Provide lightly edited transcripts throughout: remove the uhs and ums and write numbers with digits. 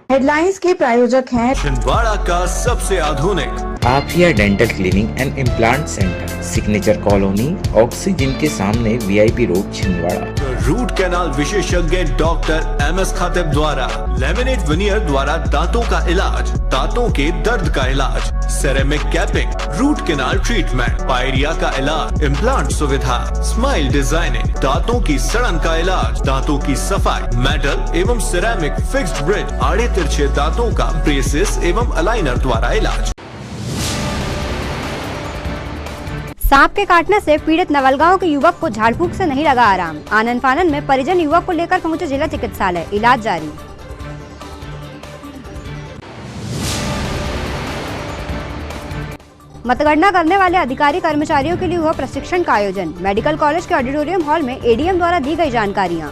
Headlines के प्रायोजक हैं छिंदवाड़ा का सबसे आधुनिक Afiya dental cleaning and implant centre, signature colony, oxygen के सामने VIP road, Chhindwara. Root canal विशेषज्ञ डॉक्टर MS खातिब द्वारा लेमिनेट विनियर द्वारा दांतों का इलाज, दांतों के दर्द का इलाज, ceramic capping, root canal treatment, pyorrhoea का इलाज, इम्प्लांट सुविधा, स्माइल डिजाइनिंग, दांतों की सड़न का इलाज, दांतों की सफाई, मेटल एवं सिरेमिक फिक्स्ड ब्रिज, आड़े तिरछे दांतों का ब्रेसेस एवं अलाइनर द्वारा इलाज। सांप के काटने से पीड़ित नवलगांव के युवक को झाड़ फूक से नहीं लगा आराम। आनन फानन में परिजन युवक को लेकर पहुंचे जिला चिकित्सालय, इलाज जारी। मतगणना करने वाले अधिकारी कर्मचारियों के लिए हुआ प्रशिक्षण का आयोजन। मेडिकल कॉलेज के ऑडिटोरियम हॉल में ADM द्वारा दी गई जानकारियां।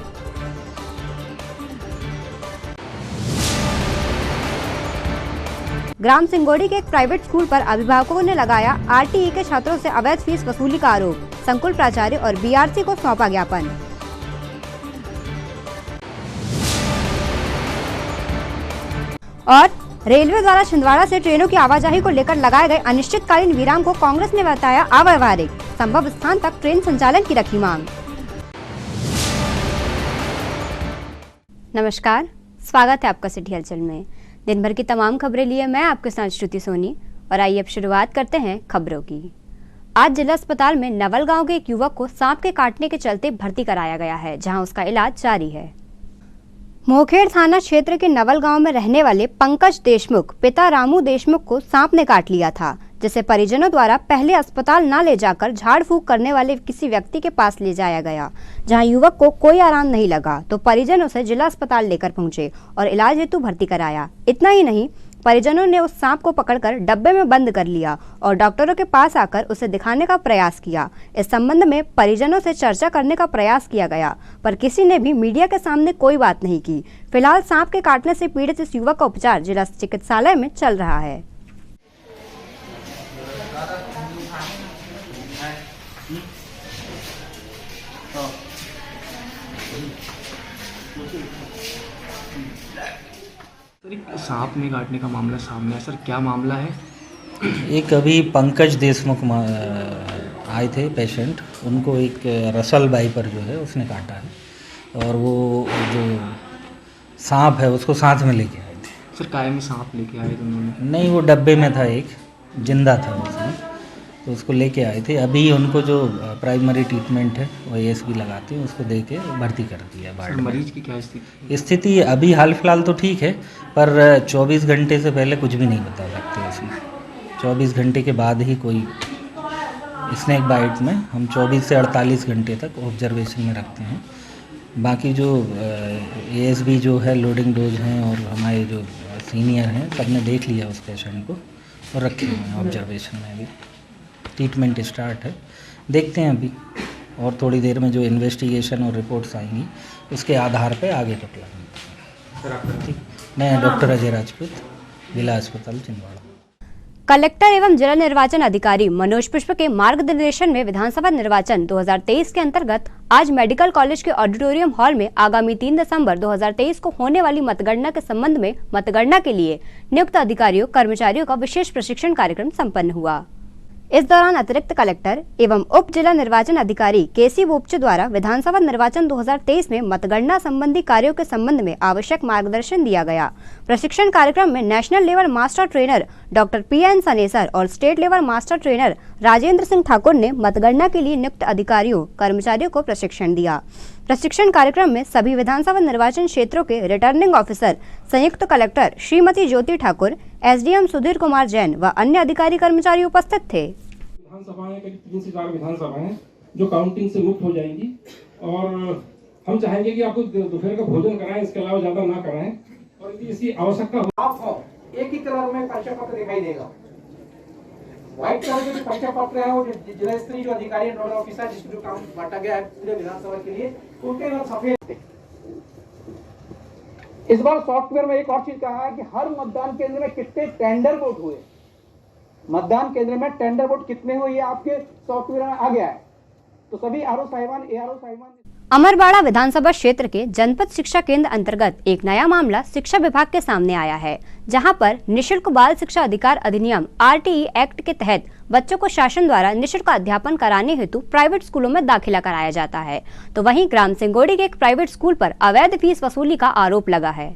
ग्राम सिंगोड़ी के एक प्राइवेट स्कूल पर अभिभावकों ने लगाया RTE के छात्रों से अवैध फीस वसूली का आरोप। संकुल प्राचार्य और BRC को सौंपा ज्ञापन। और रेलवे द्वारा छिंदवाड़ा से ट्रेनों की आवाजाही को लेकर लगाए गए अनिश्चितकालीन विराम को कांग्रेस ने बताया अव्यावहारिक। संभव स्थान तक ट्रेन संचालन की रखी मांग। नमस्कार, स्वागत है आपका सिटी हलचल में। दिन भर की तमाम खबरें लिए मैं आपके साथ श्रुति सोनी, और आइए अब शुरुआत करते हैं खबरों की। आज जिला अस्पताल में नवलगांव के एक युवक को सांप के काटने के चलते भर्ती कराया गया है, जहां उसका इलाज जारी है। मोखेड़ थाना क्षेत्र के नवलगांव में रहने वाले पंकज देशमुख पिता रामू देशमुख को सांप ने काट लिया था, जिसे परिजनों द्वारा पहले अस्पताल न ले जाकर झाड़ फूक करने वाले किसी व्यक्ति के पास ले जाया गया, जहां युवक को कोई आराम नहीं लगा तो परिजन उसे जिला अस्पताल लेकर पहुंचे और इलाज हेतु भर्ती कराया। इतना ही नहीं, परिजनों ने उस सांप को पकड़कर डब्बे में बंद कर लिया और डॉक्टरों के पास आकर उसे दिखाने का प्रयास किया। इस संबंध में परिजनों से चर्चा करने का प्रयास किया गया, पर किसी ने भी मीडिया के सामने कोई बात नहीं की। फिलहाल सांप के काटने से पीड़ित इस युवक का उपचार जिला चिकित्सालय में चल रहा है। सर, सांप में काटने का मामला सामने है, सर क्या मामला है? एक अभी पंकज देशमुख आए थे पेशेंट, उनको एक रसल वाइपर जो है उसने काटा है, और वो जो सांप है उसको साथ में लेके आए थे। सर काहे में सांप लेके आए थे उन्होंने? नहीं, वो डब्बे में था, एक जिंदा था उसमें, तो उसको लेके आए थे। अभी उनको जो प्राइमरी ट्रीटमेंट है वो ASB लगाते हैं, उसको दे के भर्ती कर दिया वार्ड में। मरीज की क्या स्थिति? स्थिति अभी हाल फिलहाल तो ठीक है, पर 24 घंटे से पहले कुछ भी नहीं बता सकते इसमें। 24 घंटे के बाद ही कोई स्नेक बाइट में हम 24 से 48 घंटे तक ऑब्जर्वेशन में रखते हैं। बाकी जो ASB जो है लोडिंग डोज हैं, और हमारे जो सीनियर हैं सबने देख लिया उस पेशेंट को और रखे हुए हैं ऑब्जर्वेशन में। अभी ट्रीटमेंट स्टार्ट है, देखते हैं अभी, और थोड़ी देर में जो इन्वेस्टिगेशन और रिपोर्ट्स आएंगी उसके आधार पर आगे का प्लान। ठीक, मैं डॉक्टर अजय राजपूत, जिला अस्पताल छिंदवाड़ा। कलेक्टर एवं जिला निर्वाचन अधिकारी मनोज पुष्प के मार्गदर्शन में विधानसभा निर्वाचन 2023 के अंतर्गत आज मेडिकल कॉलेज के ऑडिटोरियम हॉल में आगामी 3 दिसंबर 2023 को होने वाली मतगणना के संबंध में मतगणना के लिए नियुक्त अधिकारियों कर्मचारियों का विशेष प्रशिक्षण कार्यक्रम संपन्न हुआ। इस दौरान अतिरिक्त कलेक्टर एवं उप जिला निर्वाचन अधिकारी KC बोपचे द्वारा विधानसभा निर्वाचन 2023 में मतगणना संबंधी कार्यों के संबंध में आवश्यक मार्गदर्शन दिया गया। प्रशिक्षण कार्यक्रम में national level master trainer doctor PN सनेसर और state level master trainer Rajendra Singh Thakur ने मतगणना के लिए नियुक्त अधिकारियों कर्मचारियों को प्रशिक्षण दिया। प्रशिक्षण कार्यक्रम में सभी विधानसभा निर्वाचन क्षेत्रों के रिटर्निंग ऑफिसर, संयुक्त कलेक्टर श्रीमती ज्योति ठाकुर, SDM सुधीर कुमार जैन व अन्य अधिकारी कर्मचारी उपस्थित थे। विधानसभाएं करीब 3 से 4 विधानसभाएं हैं जो काउंटिंग से मुक्त हो जाएंगी, और हम चाहेंगे कि आपको दोपहर का भोजन कराएं, इसके अलावा ज्यादा ना कराएं, और यदि इसकी आवश्यकता हो एक ही कलर में परिचय पत्र दिखाई देगा। व्हाइट कलर के जो परिचय पत्र है वो जिला स्तरीय जो अधिकारी नोडल ऑफिसर जिसको जो काम बांटा गया है पूरे विधानसभा के लिए, उनके रंग सफेद थे। इस बार सॉफ्टवेयर में एक और चीज कहा है कि हर मतदान केंद्र में कितने टेंडर वोट हुए, मतदान केंद्र में टेंडर वोट कितने हुए ये आपके सॉफ्टवेयर में आ गया है। तो सभी ARO साहिबान, ARO साहिबान अमरवाड़ा विधानसभा क्षेत्र के जनपद शिक्षा केंद्र अंतर्गत एक नया मामला शिक्षा विभाग के सामने आया है, जहां पर निशुल्क बाल शिक्षा अधिकार अधिनियम RTE एक्ट के तहत बच्चों को शासन द्वारा निशुल्क अध्यापन कराने हेतु प्राइवेट स्कूलों में दाखिला कराया जाता है, तो वहीं ग्राम सिंगोड़ी के एक प्राइवेट स्कूल पर अवैध फीस वसूली का आरोप लगा है।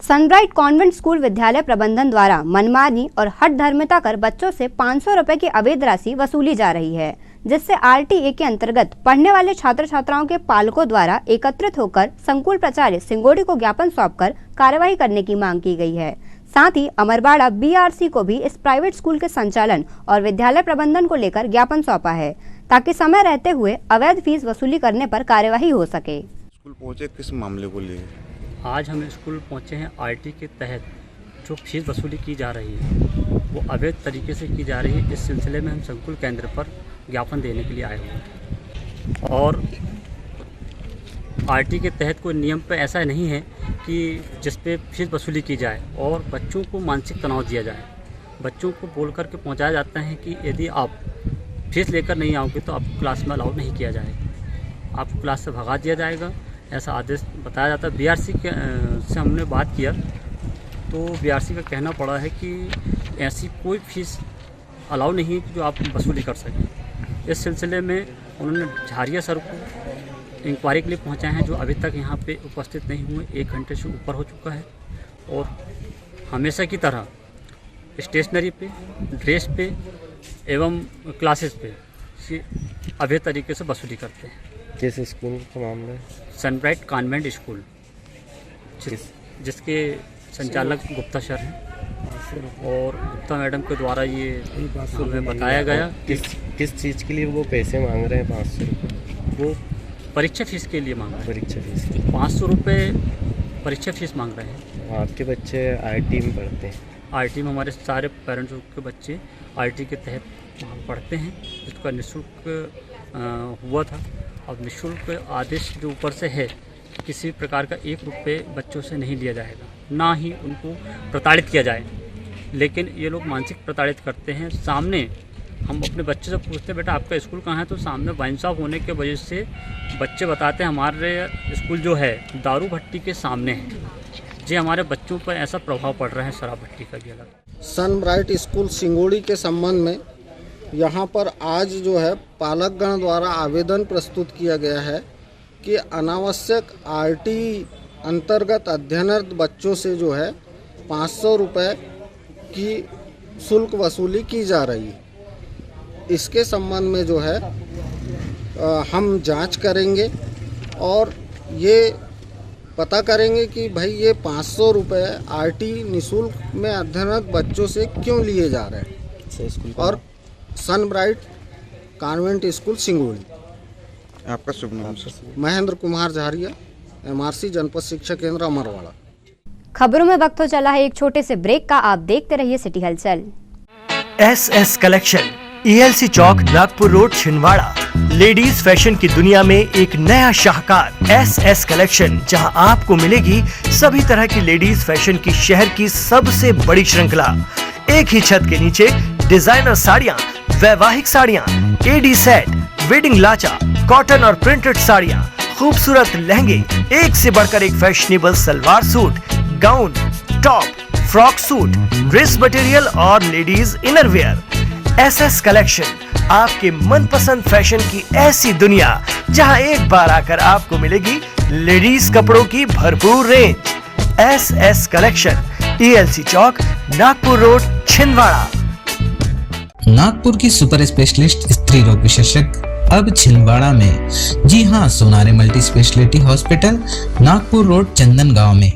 सनब्राइट कॉन्वेंट स्कूल विद्यालय प्रबंधन द्वारा मनमानी और हठधर्मिता कर बच्चों से 500 रुपए की अवैध राशि वसूली जा रही है, जिससे RTE के अंतर्गत पढ़ने वाले छात्र छात्राओं के पालकों द्वारा एकत्रित होकर संकुल प्राचार्य सिंगोड़ी को ज्ञापन सौंपकर कार्यवाही करने की मांग की गई है। साथ ही अमरवाड़ा BRC को भी इस प्राइवेट स्कूल के संचालन और विद्यालय प्रबंधन को लेकर ज्ञापन सौंपा है, ताकि समय रहते हुए अवैध फीस वसूली करने पर कार्यवाही हो सके। स्कूल पहुंचे किस मामले को लिए? आज हम स्कूल पहुंचे हैं। RTE के तहत जो फीस वसूली की जा रही है वो अवैध तरीके से की जा रही है। इस सिलसिले में हम संकुल केंद्र पर ज्ञापन देने के लिए आए हुए हैं। और RTE के तहत कोई नियम पे ऐसा नहीं है कि जिस पे फीस वसूली की जाए और बच्चों को मानसिक तनाव दिया जाए। बच्चों को बोल कर के पहुँचाया जाता है कि यदि आप फीस लेकर नहीं आओगे तो आपको क्लास में अलाउ नहीं किया जाएगा, आपको क्लास से भगा दिया जाएगा, ऐसा आदेश बताया जाता है। BRC से हमने बात किया तो BRC का कहना पड़ा है कि ऐसी कोई फीस अलाउ नहीं है जो आप वसूली कर सकें। इस सिलसिले में उन्होंने झारिया सर को इंक्वायरी के लिए पहुंचाए हैं, जो अभी तक यहाँ पे उपस्थित नहीं हुए। 1 घंटे से ऊपर हो चुका है और हमेशा की तरह स्टेशनरी पे, ड्रेस पे एवं क्लासेस पे अवैध तरीके से वसूली करते हैं। किस स्कूल का मामला है? सनब्राइट कॉन्वेंट स्कूल, जिसके संचालक गुप्ता सर हैं और गुप्ता मैडम के द्वारा ये हमें बताया गया। किस चीज़ के लिए वो पैसे मांग रहे हैं? 500 रुपये वो परीक्षा फीस के लिए मांग रहे हैं। परीक्षा फीस 500 रुपये परीक्षा फीस मांग रहे हैं। आपके बच्चे RTE में पढ़ते हैं? RTE में हमारे सारे पेरेंट्स के बच्चे RTE के तहत वहाँ पढ़ते हैं, जिसका निःशुल्क हुआ था। अब निःशुल्क आदेश जो ऊपर से है, किसी प्रकार का 1 रुपये बच्चों से नहीं लिया जाएगा, ना ही उनको प्रताड़ित किया जाए। लेकिन ये लोग मानसिक प्रताड़ित करते हैं। सामने हम अपने बच्चे से पूछते हैं बेटा आपका स्कूल कहाँ है, तो सामने वाइंसाफ होने के वजह से बच्चे बताते हैं हमारे स्कूल जो है दारू भट्टी के सामने है। जी हमारे बच्चों पर ऐसा प्रभाव पड़ रहा है शराब भट्टी का भी अलग। सनब्राइट स्कूल सिंगोड़ी के संबंध में यहाँ पर आज जो है पालकगण द्वारा आवेदन प्रस्तुत किया गया है कि अनावश्यक RTE अंतर्गत अध्ययनरत बच्चों से जो है 500 रुपये की शुल्क वसूली की जा रही है। इसके संबंध में जो है हम जांच करेंगे और ये पता करेंगे कि भाई ये 500 रुपये RTE निःशुल्क में अध्ययनरत बच्चों से क्यों लिए जा रहे हैं। और सनब्राइट कॉन्वेंट स्कूल सिंगोड़ी। आपका शुभ नाम? महेंद्र कुमार झारिया, MRC जनपद शिक्षा केंद्र अमरवाड़ा। खबरों में वक्त हो चला है एक छोटे से ब्रेक का। आप देखते रहिए सिटी हलचल। SS कलेक्शन, ELC चौक, Nagpur road, Chhindwara. Ladies fashion की दुनिया में एक नया शाहकार SS कलेक्शन, जहां आपको मिलेगी सभी तरह की लेडीज फैशन की शहर की सबसे बड़ी श्रृंखला। एक ही छत के नीचे डिजाइनर साड़ियां, वैवाहिक साड़ियां, AD सेट, वेडिंग लाचा, कॉटन और प्रिंटेड साड़ियां, खूबसूरत लहंगे, एक से बढ़कर एक fashionable salwar suit, gown, top, frock suit, dress material और लेडीज इनरवेयर। SS कलेक्शन, आपके मनपसंद फैशन की ऐसी दुनिया जहां एक बार आकर आपको मिलेगी लेडीज कपड़ों की भरपूर रेंज। SS कलेक्शन, ELC चौक, नागपुर रोड, छिंदवाड़ा। नागपुर की सुपर स्पेशलिस्ट स्त्री रोग विशेषज्ञ अब छिंदवाड़ा में। जी हाँ, Sonare multi speciality hospital, Nagpur road, Chandan Gaon में।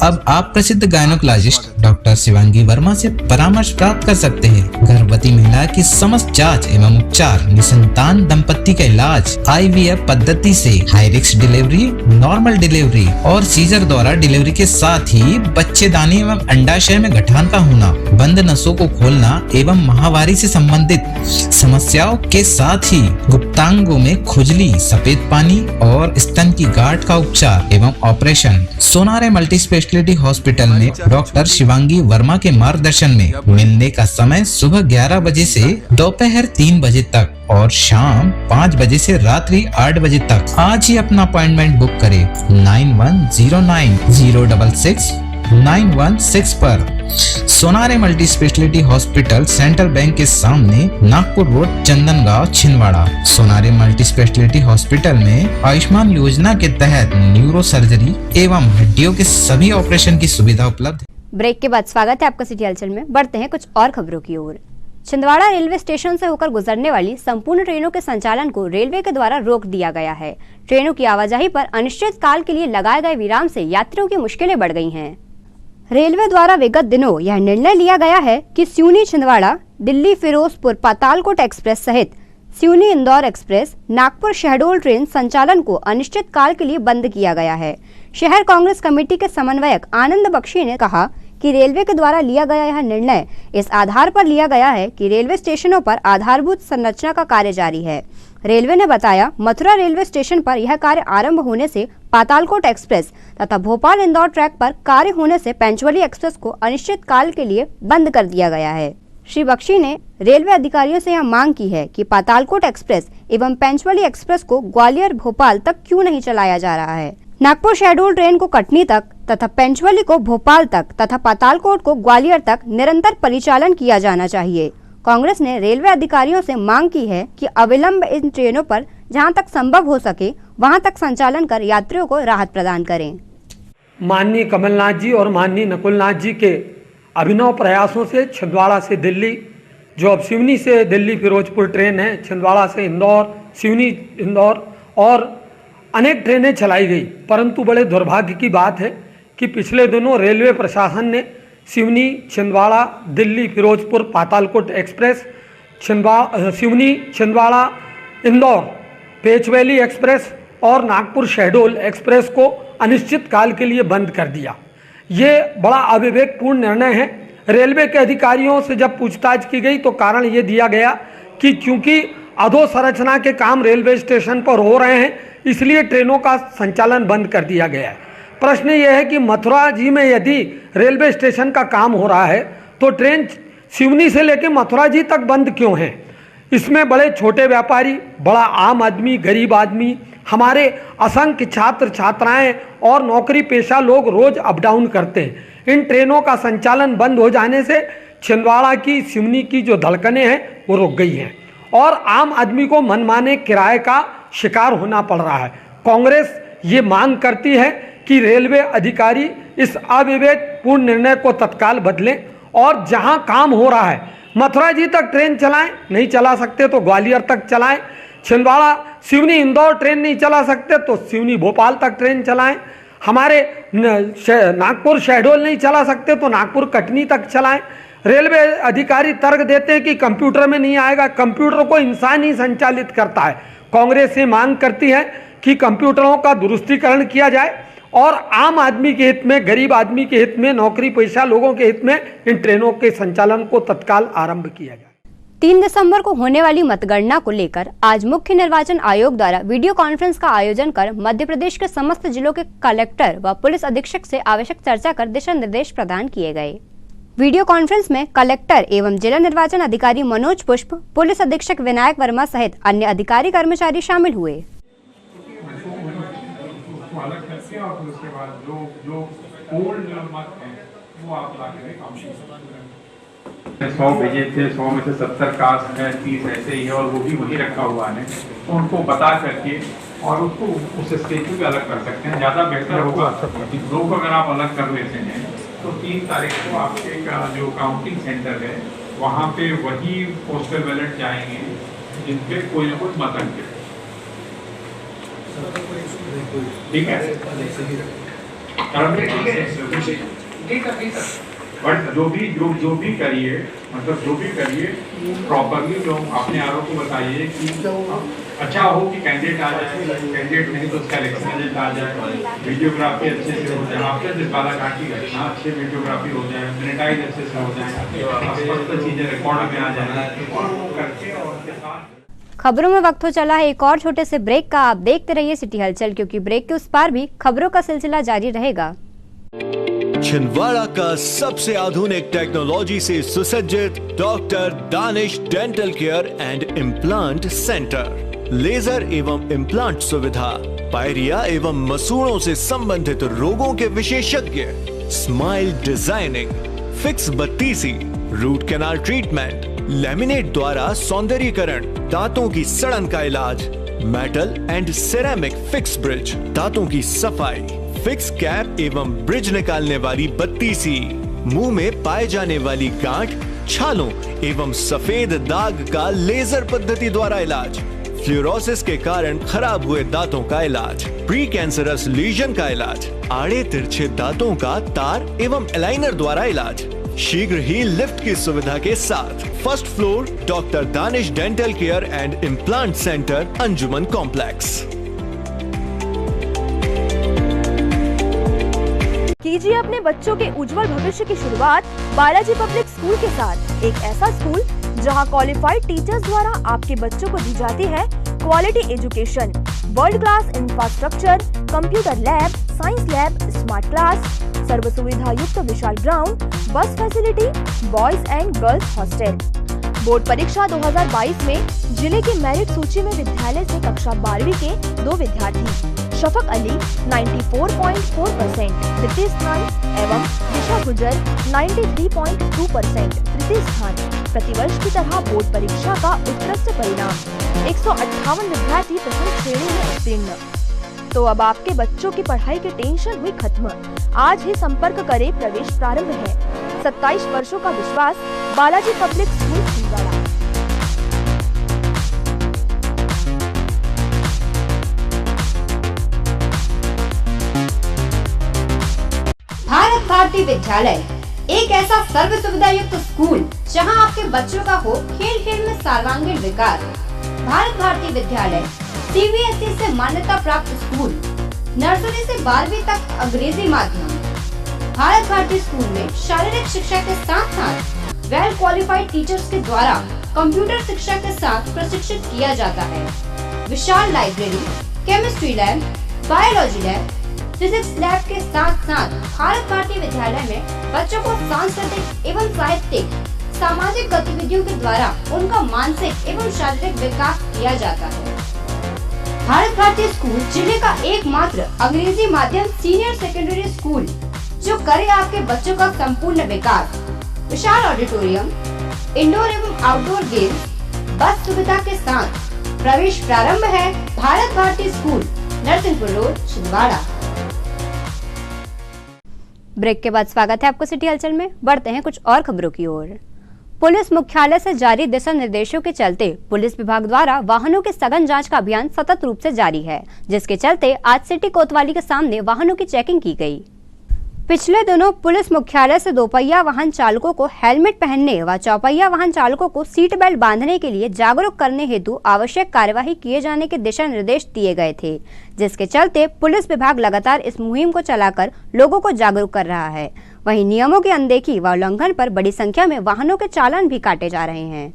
अब आप प्रसिद्ध गायनोकोलॉजिस्ट डॉक्टर शिवांगी वर्मा से परामर्श प्राप्त कर सकते हैं। गर्भवती महिला की समस्त जांच एवं उपचार, निसंतान दंपत्ति का इलाज, IVF पद्धति से high risk delivery, normal delivery और सीजर द्वारा डिलीवरी के साथ ही बच्चेदानी एवं अंडाशय में गठान का होना, बंद नसों को खोलना एवं माहवारी से संबंधित समस्याओं के साथ ही गुप्तांगों में खुजली, सफेद पानी और स्तन की गांठ का उपचार एवं operation. Sonare multi multi speciality hospital में डॉक्टर शिवांगी वर्मा के मार्गदर्शन में मिलने का समय सुबह 11 बजे से दोपहर 3 बजे तक और शाम 5 बजे से रात्रि 8 बजे तक। आज ही अपना अपॉइंटमेंट बुक करें 9109066916 पर। Sonare multi speciality hospital central bank के सामने Nagpur road Chandangaon Chhindwara. Sonare multi speciality hospital में आयुष्मान योजना के तहत न्यूरो सर्जरी एवं हड्डियों के सभी ऑपरेशन की सुविधा उपलब्ध है। ब्रेक के बाद स्वागत है आपका सिटी हलचल में। बढ़ते हैं कुछ और खबरों की ओर। छिंदवाड़ा रेलवे स्टेशन से होकर गुजरने वाली संपूर्ण ट्रेनों के संचालन को रेलवे के द्वारा रोक दिया गया है। ट्रेनों की आवाजाही पर अनिश्चित काल के लिए लगाए गए विराम से यात्रियों की मुश्किलें बढ़ गई हैं। रेलवे द्वारा विगत दिनों यह निर्णय लिया गया है कि सिवनी छिंदवाड़ा, दिल्ली फिरोजपुर पातालकोट एक्सप्रेस सहित सिवनी इंदौर एक्सप्रेस, नागपुर शहडोल ट्रेन संचालन को अनिश्चित काल के लिए बंद किया गया है। शहर कांग्रेस कमेटी के समन्वयक आनंद बख्शी ने कहा कि रेलवे के द्वारा लिया गया यह निर्णय इस आधार पर लिया गया है कि रेलवे स्टेशनों पर आधारभूत संरचना का कार्य जारी है। रेलवे ने बताया, मथुरा रेलवे स्टेशन पर यह कार्य आरंभ होने से पातालकोट एक्सप्रेस तथा भोपाल इंदौर ट्रैक पर कार्य होने से पंचवली एक्सप्रेस को अनिश्चित काल के लिए बंद कर दिया गया है। श्री बख्शी ने रेलवे अधिकारियों से यह मांग की है कि पातालकोट एक्सप्रेस एवं पंचवली एक्सप्रेस को ग्वालियर भोपाल तक क्यों नहीं चलाया जा रहा है। नागपुर शहडोल ट्रेन को कटनी तक तथा पंचवली को भोपाल तक तथा पातालकोट को ग्वालियर तक निरंतर परिचालन किया जाना चाहिए। कांग्रेस ने रेलवे अधिकारियों से मांग की है कि अविलंब इन ट्रेनों पर जहां तक संभव हो सके वहां तक संचालन कर यात्रियों को राहत प्रदान करें। माननीय कमलनाथ जी और माननीय नकुलनाथ जी के अभिनव प्रयासों से छिंदवाड़ा से दिल्ली, जो अब सिवनी से दिल्ली फिरोजपुर ट्रेन है, छिंदवाड़ा से इंदौर, सिवनी इंदौर और अनेक ट्रेनें चलाई गई। परंतु बड़े दुर्भाग्य की बात है कि पिछले दिनों रेलवे प्रशासन ने सिवनी छिंदवाड़ा दिल्ली फिरोजपुर पातालकोट एक्सप्रेस, सिवनी छिंदवाड़ा इंदौर पेचवैली एक्सप्रेस और नागपुर शहडोल एक्सप्रेस को अनिश्चित काल के लिए बंद कर दिया। ये बड़ा अविवेकपूर्ण निर्णय है। रेलवे के अधिकारियों से जब पूछताछ की गई तो कारण ये दिया गया कि क्योंकि अधोसंरचना के काम रेलवे स्टेशन पर हो रहे हैं, इसलिए ट्रेनों का संचालन बंद कर दिया गया है। प्रश्न यह है कि मथुरा जी में यदि रेलवे स्टेशन का काम हो रहा है तो ट्रेन सिवनी से लेकर मथुरा जी तक बंद क्यों है? इसमें बड़े छोटे व्यापारी, बड़ा आम आदमी, गरीब आदमी, हमारे असंख्य छात्र छात्राएं और नौकरी पेशा लोग रोज अप डाउन करते हैं। इन ट्रेनों का संचालन बंद हो जाने से छिंदवाड़ा की, सिवनी की जो धड़कनें हैं वो रुक गई हैं और आम आदमी को मनमाने किराए का शिकार होना पड़ रहा है। कांग्रेस ये मांग करती है कि रेलवे अधिकारी इस अविवेकपूर्ण निर्णय को तत्काल बदलें और जहां काम हो रहा है मथुरा जी तक ट्रेन चलाएं, नहीं चला सकते तो ग्वालियर तक चलाएं, छिंदवाड़ा सिवनी इंदौर ट्रेन नहीं चला सकते तो सिवनी भोपाल तक ट्रेन चलाएं, हमारे नागपुर शहडोल नहीं चला सकते तो नागपुर कटनी तक चलाएं। रेलवे अधिकारी तर्क देते हैं कि कंप्यूटर में नहीं आएगा, कंप्यूटर को इंसान ही संचालित करता है। कांग्रेस ये मांग करती है कि कंप्यूटरों का दुरुस्तीकरण किया जाए और आम आदमी के हित में, गरीब आदमी के हित में, नौकरी पेशा लोगों के हित में इन ट्रेनों के संचालन को तत्काल आरंभ किया जाए। 3 दिसंबर को होने वाली मतगणना को लेकर आज मुख्य निर्वाचन आयोग द्वारा वीडियो कॉन्फ्रेंस का आयोजन कर मध्य प्रदेश के समस्त जिलों के कलेक्टर व पुलिस अधीक्षक से आवश्यक चर्चा कर दिशा निर्देश प्रदान किए गए। वीडियो कॉन्फ्रेंस में कलेक्टर एवं जिला निर्वाचन अधिकारी मनोज पुष्प, पुलिस अधीक्षक विनायक वर्मा सहित अन्य अधिकारी कर्मचारी शामिल हुए। उसके बाद जो ओल्ड मत है वो आप लाके काउंटिंग 100 भेजे थे, 100 में से 70 कास्ट है, 30 ऐसे ही है और वो भी वही रखा हुआ है। तो उनको बता करके और उसको उस स्टेज पे अलग कर सकते हैं, ज़्यादा बेहतर होगा। ग्रुप अगर आप अलग कर लेते हैं तो 3 तारीख को आपके जो काउंटिंग सेंटर है वहाँ पे वही पोस्टल बैलेट जाएंगे जिनपे कोई ना कोई मत अंक है। ठीक है, बट जो भी करिए, मतलब जो भी करिए प्रॉपरली जो अपने आरोप को बताइए कि अच्छा हो कि कैंडिडेट आ जाए, कैंडिडेट नहीं तो उसका इलेक्शन रिजल्ट आ जाए, वीडियोग्राफी अच्छे से हो जाए, आपके जिस बालाघाट की घटना अच्छे वीडियोग्राफी हो जाए, मिनिटाइज अच्छे से हो जाए, स्पष्ट चीजें रिकॉर्ड में आ जाए और वो करके और उसके साथ। खबरों में वक्त हो चला है एक और छोटे से ब्रेक का। आप देखते रहिए सिटी हलचल, क्योंकि ब्रेक के उस पार भी खबरों का सिलसिला जारी रहेगा। छिंदवाड़ा का सबसे आधुनिक टेक्नोलॉजी से सुसज्जित doctor Danish dental care and implant centre. Laser एवं इम्प्लांट सुविधा, पायरिया एवं मसूड़ों से संबंधित रोगों के विशेषज्ञ, स्माइल डिजाइनिंग, फिक्स बत्तीसी, रूट कैनाल ट्रीटमेंट, लैमिनेट द्वारा सौंदर्यीकरण, दांतों की सड़न का इलाज, metal and ceramic fix bridge, दांतों की सफाई, फिक्स कैप एवं ब्रिज निकालने वाली बत्तीसी, मुंह में पाए जाने वाली गांठ, छालों एवं सफेद दाग का लेजर पद्धति द्वारा इलाज, फ्लोरोसिस के कारण खराब हुए दांतों का इलाज, प्री कैंसरस लीजन का इलाज, आड़े तिरछे दांतों का तार एवं एलाइनर द्वारा इलाज, शीघ्र ही लिफ्ट की सुविधा के साथ। First floor doctor Danish dental care and implant centre, Anjuman complex. कीजिए अपने बच्चों के उज्जवल भविष्य की शुरुआत बालाजी पब्लिक स्कूल के साथ। एक ऐसा स्कूल जहां क्वालिफाइड टीचर्स द्वारा आपके बच्चों को दी जाती है quality education, world class infrastructure, computer lab, science lab, smart class, सर्व सुविधा युक्त विशाल ground, bus facility, boys and girls hostel. Board परीक्षा 2022 में जिले की मेरिट सूची में विद्यालय से कक्षा 12वीं के 2 विद्यार्थी शफक अली 94.4% तृतीय स्थान एवं दिशा गुजर 93.2% तृतीय स्थान। प्रतिवर्ष की तरह बोर्ड परीक्षा का उत्कृष्ट परिणाम 158 विद्यार्थी प्रथम श्रेणी में उत्तीर्ण। तो अब आपके बच्चों की पढ़ाई की टेंशन हुई खत्म। आज ही संपर्क करें, प्रवेश प्रारंभ है। 27 वर्षों का विश्वास, बालाजी पब्लिक स्कूल छिंदवाड़ा। भारत भारती विद्यालय एक ऐसा सर्व सुविधा युक्त स्कूल जहां आपके बच्चों का हो खेल खेल में सर्वांगीण विकास। भारत भारती विद्यालय CBSE से मान्यता प्राप्त स्कूल, नर्सरी से 12वीं तक अंग्रेजी माध्यम। भारत भारती स्कूल में शारीरिक शिक्षा के साथ साथ वेल क्वालिफाइड टीचर्स के द्वारा कंप्यूटर शिक्षा के साथ प्रशिक्षित किया जाता है। विशाल library, chemistry lab, biology lab, physics lab के साथ साथ भारत भारती विद्यालय में बच्चों को सांस्कृतिक एवं साहित्यिक सामाजिक गतिविधियों के द्वारा उनका मानसिक एवं शारीरिक विकास किया जाता है। भारत भारती स्कूल जिले का एकमात्र अंग्रेजी माध्यम सीनियर सेकेंडरी स्कूल जो करे आपके बच्चों का संपूर्ण विकास। विशाल ऑडिटोरियम, इंडोर एवं आउटडोर गेम्स, बस सुविधा के साथ। प्रवेश प्रारंभ है। Bharat Bharati school, Narsinghpur road, Chhindwara. Break के बाद स्वागत है आपको सिटी हलचल में। बढ़ते हैं कुछ और खबरों की ओर। पुलिस मुख्यालय से जारी दिशा निर्देशों के चलते पुलिस विभाग द्वारा वाहनों के सघन जांच का अभियान सतत रूप से जारी है, जिसके चलते आज सिटी कोतवाली के सामने वाहनों की चेकिंग की गई। पिछले दिनों पुलिस मुख्यालय से दोपहिया वाहन चालकों को हेलमेट पहनने व चौपहिया वाहन चालकों को सीट बेल्ट बांधने के लिए जागरूक करने हेतु आवश्यक कार्यवाही किए जाने के दिशा निर्देश दिए गए थे, जिसके चलते पुलिस विभाग लगातार इस मुहिम को चलाकर लोगों को जागरूक कर रहा है। वहीं नियमों की अनदेखी व उल्लंघन पर बड़ी संख्या में वाहनों के चालान भी काटे जा रहे हैं।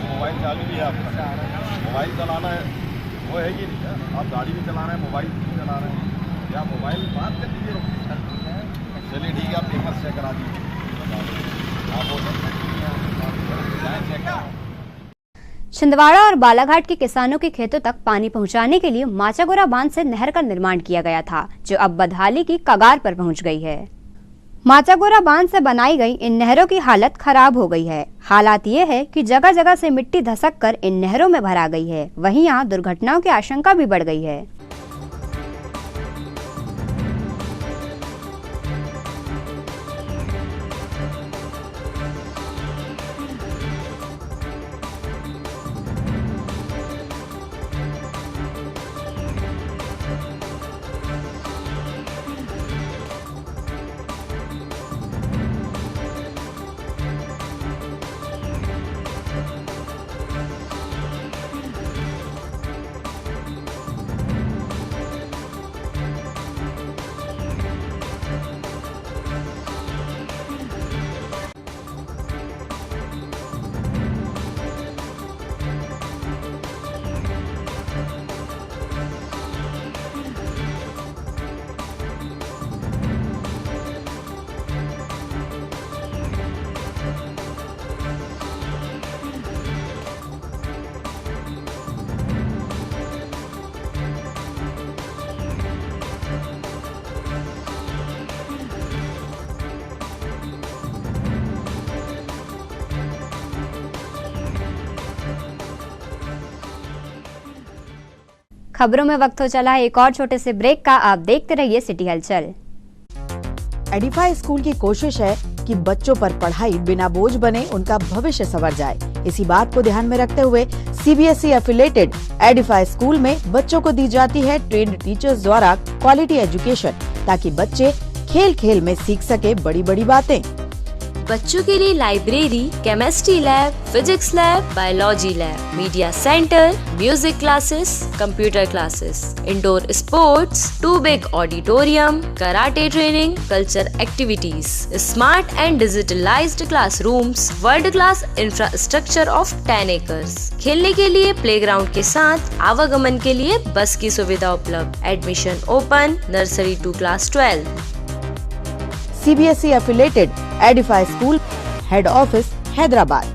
मोबाइल चालू भी है आपका। मोबाइल चलाना है वो है ही नहीं है। आप गाड़ी भी चला रहे हैं, मोबाइल भी चला रहे हैं, या मोबाइल बात कर दीजिए। चलिए ठीक है, आप पेपर चेक करा दीजिए। आप वो चेक करा। छिंदवाड़ा और बालाघाट के किसानों के खेतों तक पानी पहुंचाने के लिए माचागोरा बांध से नहर का निर्माण किया गया था, जो अब बदहाली की कगार पर पहुंच गई है। माचागोरा बांध से बनाई गई इन नहरों की हालत खराब हो गई है। हालात ये है कि जगह जगह से मिट्टी धसक कर इन नहरों में भरा गई है। वहीं यहाँ दुर्घटनाओं की आशंका भी बढ़ गई है। खबरों में वक्त हो चला है एक और छोटे से ब्रेक का। आप देखते रहिए सिटी हलचल। एडिफाई स्कूल की कोशिश है कि बच्चों पर पढ़ाई बिना बोझ बने, उनका भविष्य संवर जाए। इसी बात को ध्यान में रखते हुए सीबीएसई एफिलेटेड एडिफाई स्कूल में बच्चों को दी जाती है ट्रेन्ड टीचर्स द्वारा क्वालिटी एजुकेशन, ताकि बच्चे खेल खेल में सीख सके बड़ी बड़ी बातें। बच्चों के लिए library, chemistry lab, physics lab, biology lab, media centre, music classes, computer classes, indoor sports, 2 big auditorium, karate training, culture activities, smart and digitalised classrooms, world class infrastructure of 10 acres. खेलने के लिए प्लेग्राउंड के साथ आवागमन के लिए बस की सुविधा उपलब्ध। Admission open nursery to class 12। CBSE affiliated Edify school, head office Hyderabad.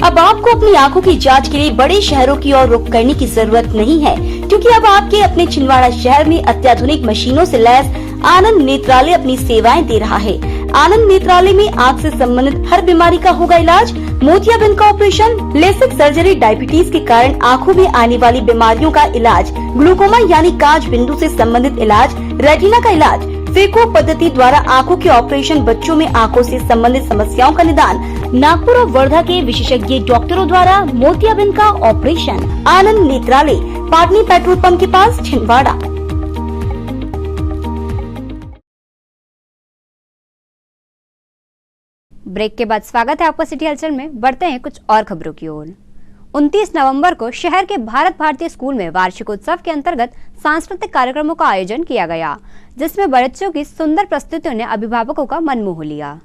अब आपको अपनी आंखों की जांच के लिए बड़े शहरों की ओर रुख करने की जरूरत नहीं है, क्योंकि अब आपके अपने छिंदवाड़ा शहर में अत्याधुनिक मशीनों से लैस आनंद नेत्रालय अपनी सेवाएं दे रहा है। आनंद नेत्रालय में आँख से संबंधित हर बीमारी का होगा इलाज। मोतियाबिंद का ऑपरेशन, लेसिक सर्जरी, डायबिटीज के कारण आँखों में आने वाली बीमारियों का इलाज, ग्लूकोमा यानी कांच बिंदु से संबंधित इलाज, रेटिना का इलाज, फेको पद्धति द्वारा आंखों के ऑपरेशन, बच्चों में आंखों से संबंधित समस्याओं का निदान, नागपुर और वर्धा के विशेषज्ञ डॉक्टरों द्वारा मोतियाबिंद का ऑपरेशन। आनंद नेत्रालय, पाटनी पेट्रोल पंप के पास, छिंदवाड़ा। ब्रेक के बाद स्वागत है आपका सिटी हलचल में। बढ़ते हैं कुछ और खबरों की ओर। 29 नवंबर को शहर के भारत भारतीय स्कूल में वार्षिकोत्सव के अंतर्गत सांस्कृतिक कार्यक्रमों का आयोजन किया गया, जिसमें बच्चों की सुंदर प्रस्तुतियों ने अभिभावकों का मन मोह लिया।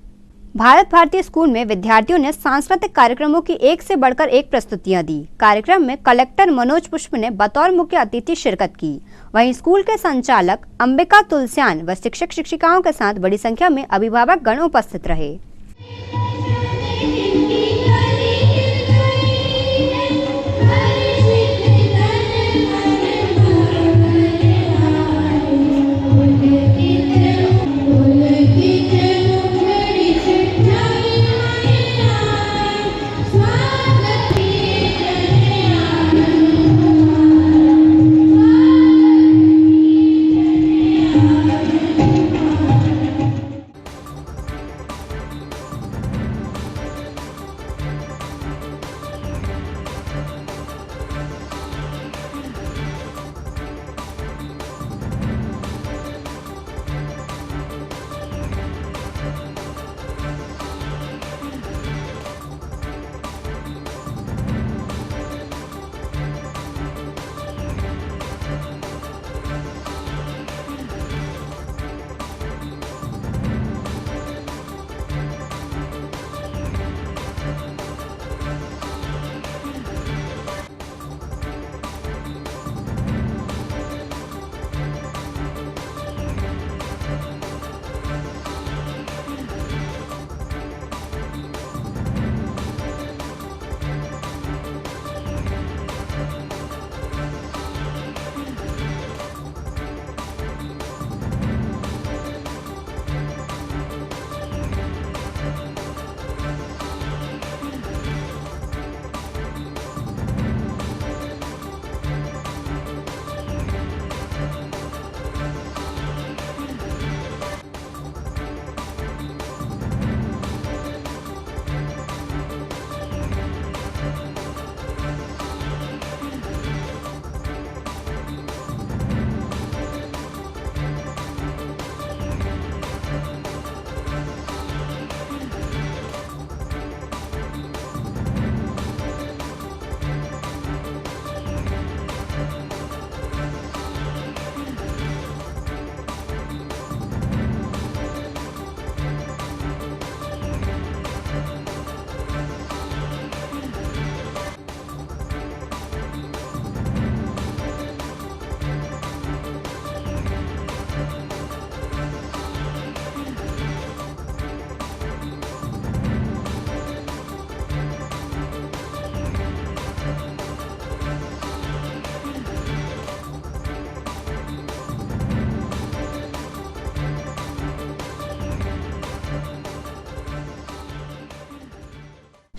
भारत भारतीय स्कूल में विद्यार्थियों ने सांस्कृतिक कार्यक्रमों की एक से बढ़कर एक प्रस्तुतियां दी। कार्यक्रम में कलेक्टर मनोज पुष्प ने बतौर मुख्य अतिथि शिरकत की। वहीं स्कूल के संचालक अंबिका तुलसियान व शिक्षक शिक्षिकाओं के साथ बड़ी संख्या में अभिभावक गण उपस्थित रहे।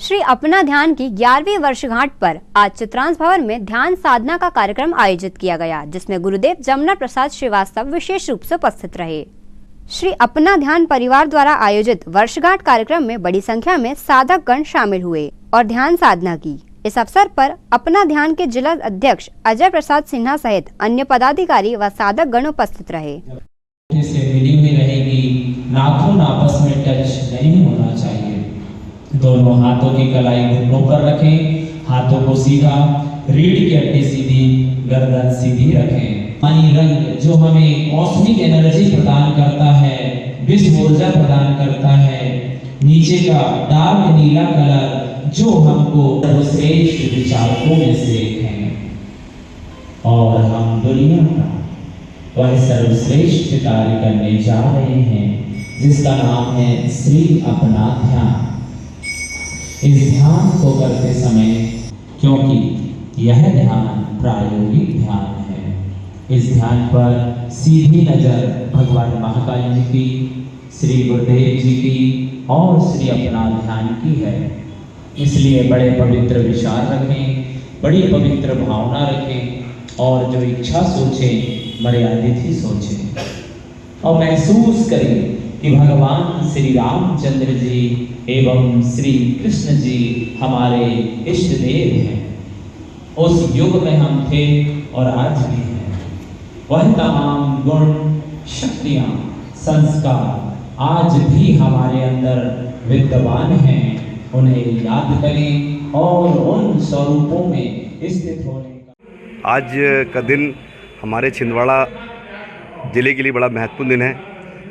श्री अपना ध्यान की 11वीं वर्षगांठ पर आज चित्रांश भवन में ध्यान साधना का कार्यक्रम आयोजित किया गया, जिसमें गुरुदेव जमुना प्रसाद श्रीवास्तव विशेष रूप से उपस्थित रहे। श्री अपना ध्यान परिवार द्वारा आयोजित वर्षगांठ कार्यक्रम में बड़ी संख्या में साधक गण शामिल हुए और ध्यान साधना की। इस अवसर पर अपना ध्यान के जिला अध्यक्ष अजय प्रसाद सिन्हा सहित अन्य पदाधिकारी व साधक गण उपस्थित रहे। से मिली हुई रहेगी, नाखून आपस में टच नहीं होना चाहिए। दोनों हाथों की कलाई घुटनों पर रखें, हाथों को सीधा, रीढ़ की हड्डी सीधी, गर्दन सीधी रखें। पानी रंग जो हमें कॉस्मिक एनर्जी प्रदान करता है, विश्व ऊर्जा प्रदान करता है। नीचे का डार्क नीला कलर जो हमको सर्वश्रेष्ठ विचारकों में से एक है और हम दुनिया का वह सर्वश्रेष्ठ कार्य करने जा रहे हैं जिसका नाम है श्री अपना ध्यान। इस ध्यान को करते समय, क्योंकि यह ध्यान प्रायोगिक ध्यान है, इस ध्यान पर सीधी नजर भगवान महाकाल जी की, श्री गुरुदेव जी की और श्री अपना ध्यान की है। इसलिए बड़े पवित्र विचार रखें, बड़ी पवित्र भावना रखें और जो इच्छा सोचें मर्यादित ही सोचें और महसूस करें कि भगवान श्री रामचंद्र जी एवं श्री कृष्ण जी हमारे इष्ट देव हैं। उस युग में हम थे और आज भी हैं। वह तमाम गुण, शक्तियाँ, संस्कार आज भी हमारे अंदर विद्यमान हैं। उन्हें याद करें और उन स्वरूपों में स्थित होने। आज का दिन हमारे छिंदवाड़ा ज़िले के लिए बड़ा महत्वपूर्ण दिन है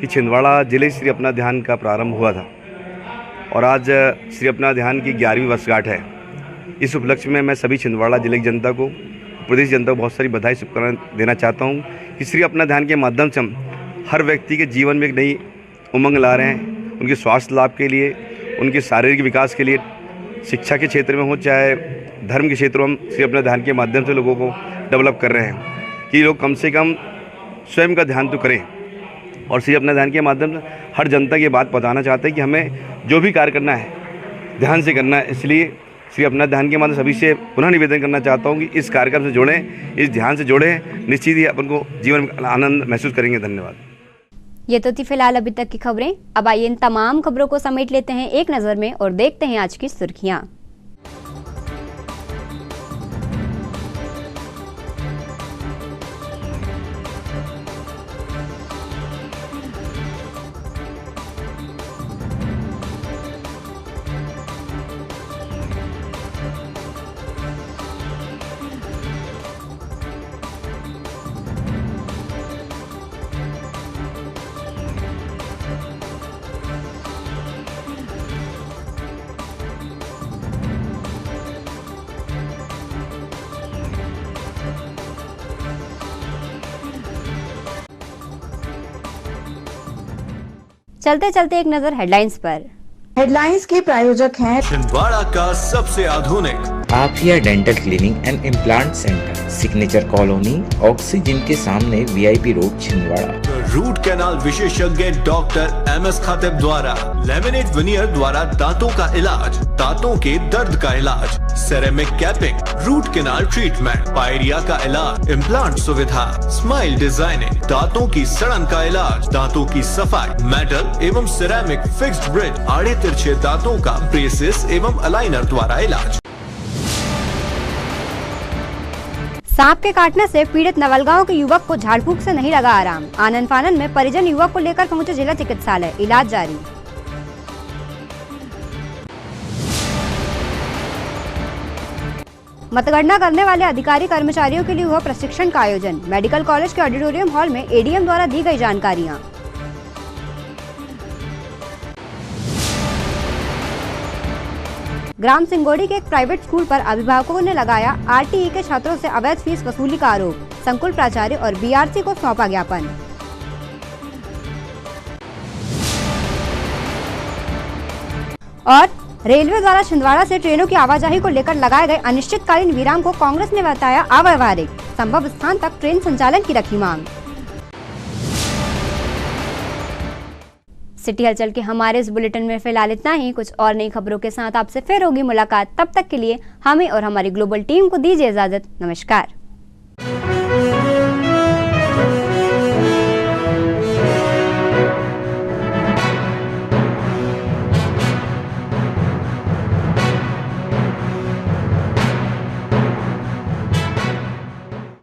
कि छिंदवाड़ा ज़िले श्री अपना ध्यान का प्रारंभ हुआ था और आज श्री अपना ध्यान की 11वीं वर्षगांठ है। इस उपलक्ष्य में मैं सभी छिंदवाड़ा ज़िले की जनता को, प्रदेश जनता को बहुत सारी बधाई शुभकामनाएं देना चाहता हूं कि श्री अपना ध्यान के माध्यम से हम हर व्यक्ति के जीवन में एक नई उमंग ला रहे हैं। उनके स्वास्थ्य लाभ के लिए, उनके शारीरिक विकास के लिए, शिक्षा के क्षेत्र में हो चाहे धर्म के क्षेत्र में, हम श्री अपना ध्यान के माध्यम से लोगों को डेवलप कर रहे हैं कि लोग कम से कम स्वयं का ध्यान तो करें। और श्री अपना ध्यान के माध्यम से हर जनता की बात बताना चाहते हैं कि हमें जो भी कार्य करना है ध्यान से करना है। इसलिए श्री अपना ध्यान के माध्यम सभी से पुनः निवेदन करना चाहता हूं कि इस कार्यक्रम से जुड़ें, इस ध्यान से जुड़ें, निश्चित ही अपन को जीवन में आनंद महसूस करेंगे। धन्यवाद। ये तो थी फिलहाल अभी तक की खबरें। अब आइए इन तमाम खबरों को समेट लेते हैं एक नज़र में और देखते हैं आज की सुर्खियां। चलते चलते एक नजर हेडलाइंस पर। हेडलाइंस के प्रायोजक हैं छिंदवाड़ा का सबसे आधुनिक Afiya dental cleaning and implant centre, signature colony, oxygen के सामने VIP road, Chhindwara. Root canal विशेषज्ञ डॉक्टर एमएस खातिब द्वारा लेमिनेट विनियर द्वारा दांतों का इलाज, दांतों के दर्द का इलाज, ceramic capping, root canal treatment, pyorrhoea का इलाज, इम्प्लांट सुविधा, स्माइल डिजाइनिंग, दांतों की सड़न का इलाज, दांतों की सफाई, मेटल एवं सिरेमिक फिक्स्ड ब्रिज, आड़े तिरछे दांतों का ब्रेसेस एवं अलाइनर द्वारा इलाज। सांप के काटने से पीड़ित नवलगांव के युवक को झाड़ फूक से नहीं लगा आराम। आनन फानन में परिजन युवक को लेकर पहुंचे जिला चिकित्सालय, इलाज जारी। मतगणना करने वाले अधिकारी कर्मचारियों के लिए हुआ प्रशिक्षण का आयोजन। मेडिकल कॉलेज के ऑडिटोरियम हॉल में एडीएम द्वारा दी गई जानकारियां। ग्राम सिंगोड़ी के एक प्राइवेट स्कूल पर अभिभावकों ने लगाया आरटीई के छात्रों से अवैध फीस वसूली का आरोप। संकुल प्राचार्य और बीआरसी को सौंपा ज्ञापन। और रेलवे द्वारा छिंदवाड़ा से ट्रेनों की आवाजाही को लेकर लगाए गए अनिश्चितकालीन विराम को कांग्रेस ने बताया अव्यवहारिक। संभव स्थान तक ट्रेन संचालन की रखी मांग। सिटी हलचल के हमारे इस बुलेटिन में फिलहाल इतना ही। कुछ और नई खबरों के साथ आपसे फिर होगी मुलाकात। तब तक के लिए हमें और हमारी ग्लोबल टीम को दीजिए इजाजत। नमस्कार।